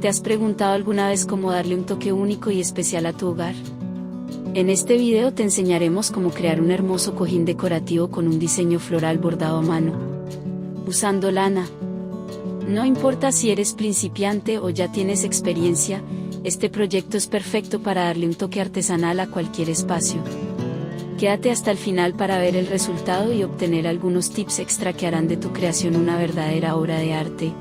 ¿Te has preguntado alguna vez cómo darle un toque único y especial a tu hogar? En este video te enseñaremos cómo crear un hermoso cojín decorativo con un diseño floral bordado a mano, usando lana. No importa si eres principiante o ya tienes experiencia, este proyecto es perfecto para darle un toque artesanal a cualquier espacio. Quédate hasta el final para ver el resultado y obtener algunos tips extra que harán de tu creación una verdadera obra de arte.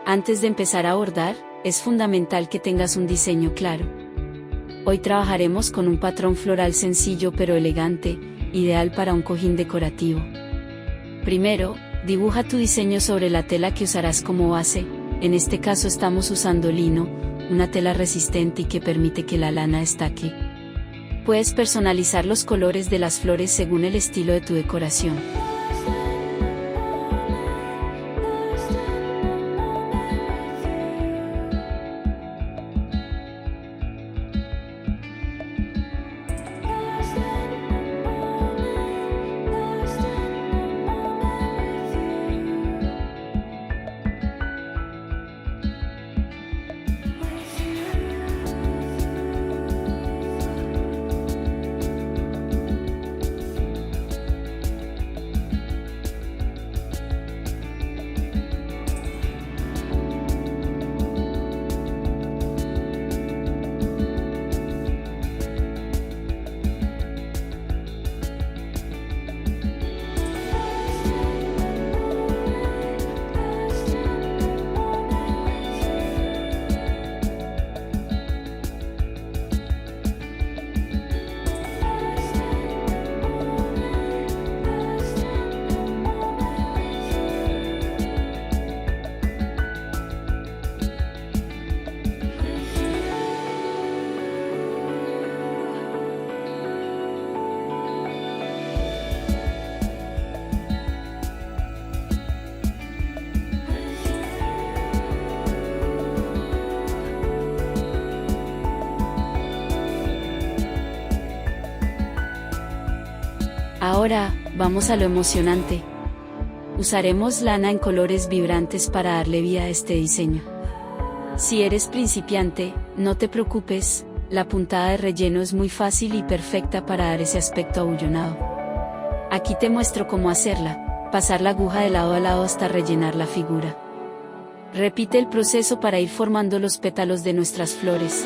Antes de empezar a bordar, es fundamental que tengas un diseño claro. Hoy trabajaremos con un patrón floral sencillo pero elegante, ideal para un cojín decorativo. Primero, dibuja tu diseño sobre la tela que usarás como base. En este caso estamos usando lino, una tela resistente y que permite que la lana destaque. Puedes personalizar los colores de las flores según el estilo de tu decoración. Ahora, vamos a lo emocionante. Usaremos lana en colores vibrantes para darle vida a este diseño. Si eres principiante, no te preocupes, la puntada de relleno es muy fácil y perfecta para dar ese aspecto abullonado. Aquí te muestro cómo hacerla, pasar la aguja de lado a lado hasta rellenar la figura. Repite el proceso para ir formando los pétalos de nuestras flores.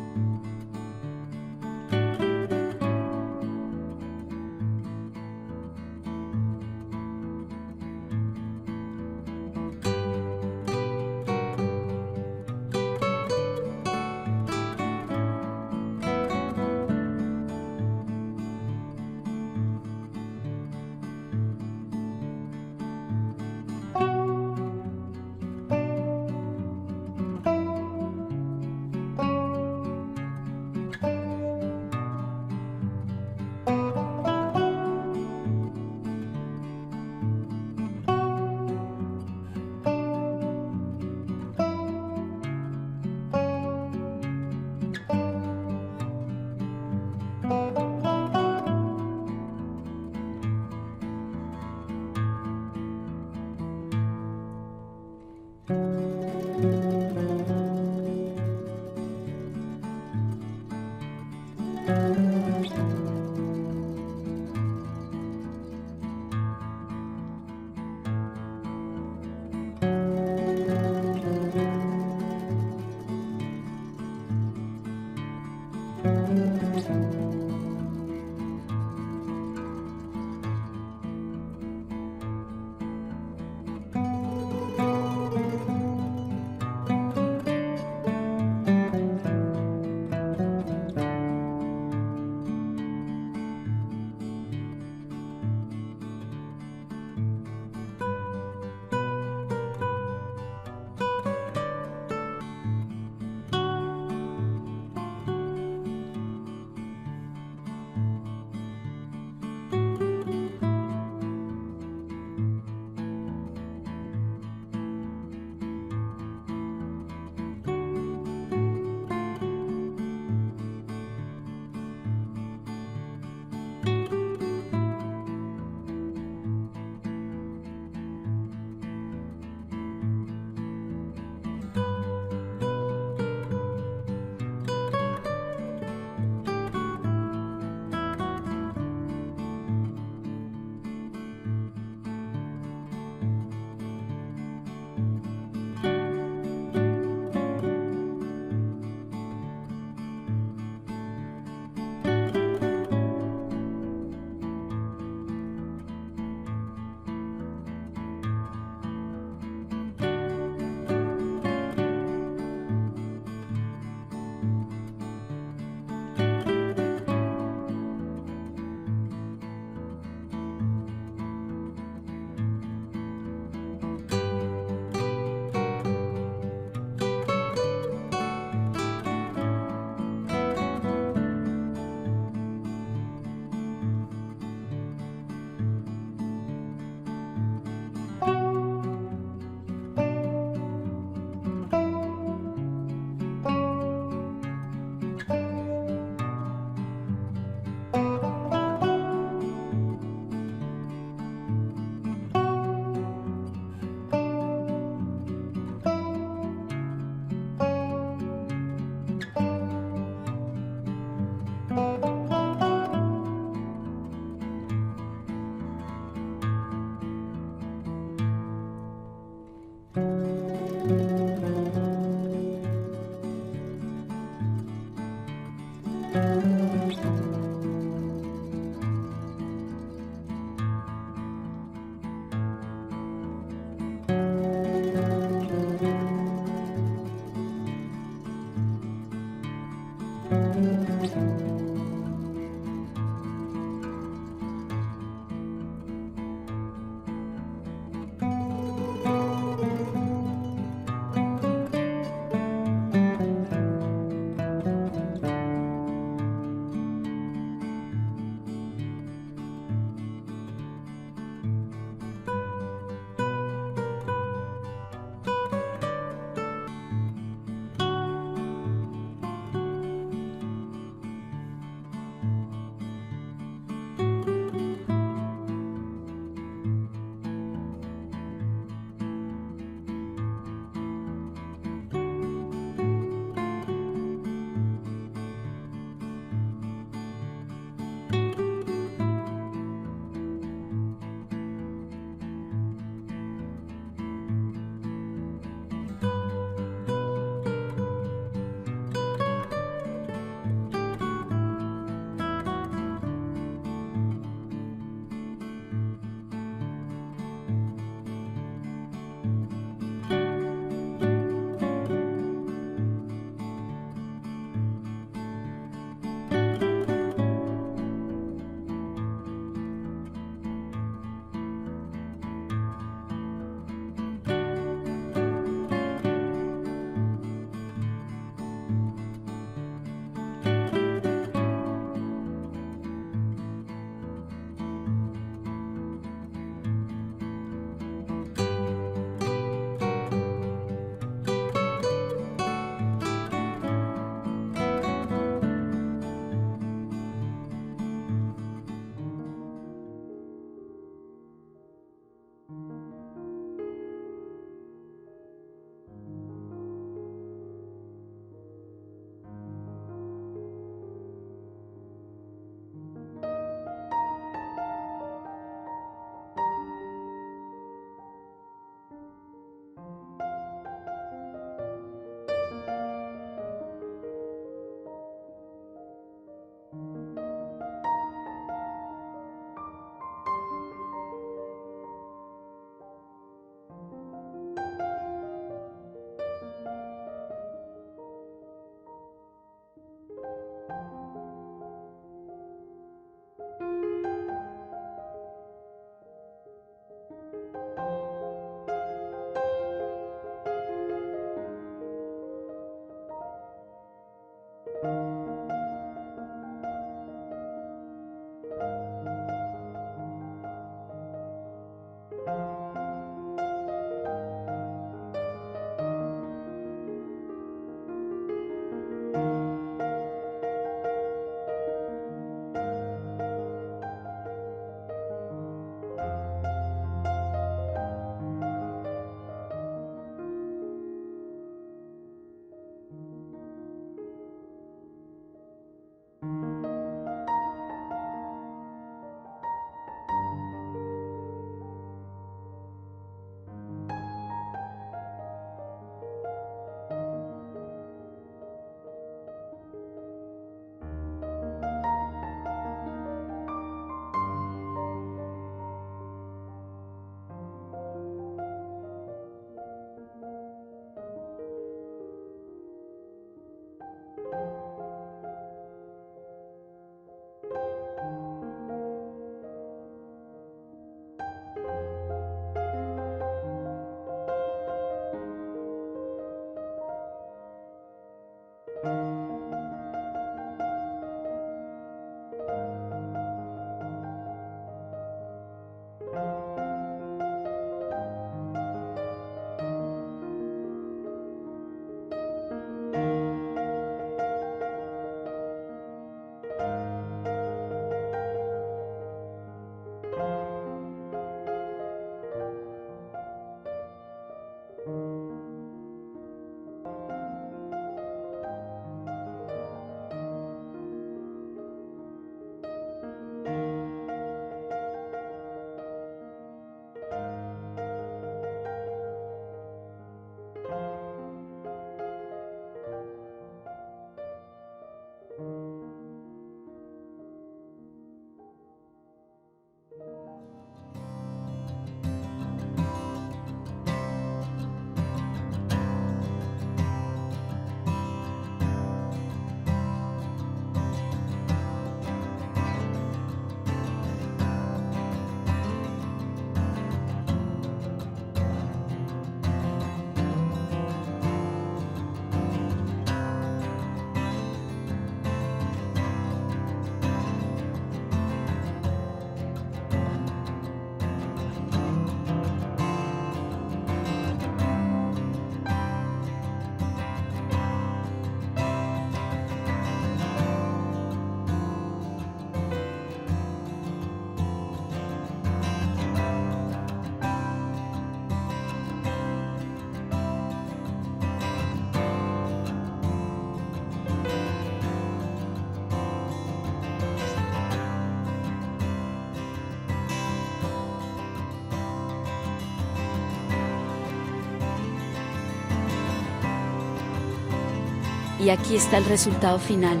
Y aquí está el resultado final.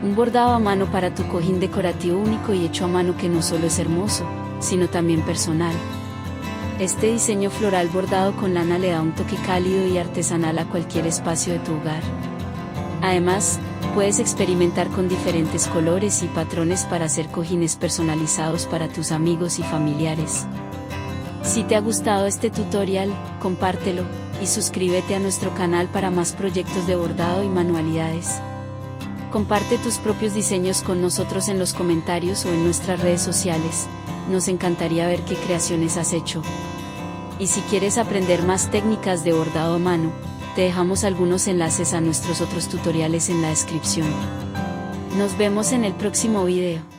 Un bordado a mano para tu cojín decorativo único y hecho a mano que no solo es hermoso, sino también personal. Este diseño floral bordado con lana le da un toque cálido y artesanal a cualquier espacio de tu hogar. Además, puedes experimentar con diferentes colores y patrones para hacer cojines personalizados para tus amigos y familiares. Si te ha gustado este tutorial, compártelo, y suscríbete a nuestro canal para más proyectos de bordado y manualidades. Comparte tus propios diseños con nosotros en los comentarios o en nuestras redes sociales, nos encantaría ver qué creaciones has hecho. Y si quieres aprender más técnicas de bordado a mano, te dejamos algunos enlaces a nuestros otros tutoriales en la descripción. Nos vemos en el próximo video.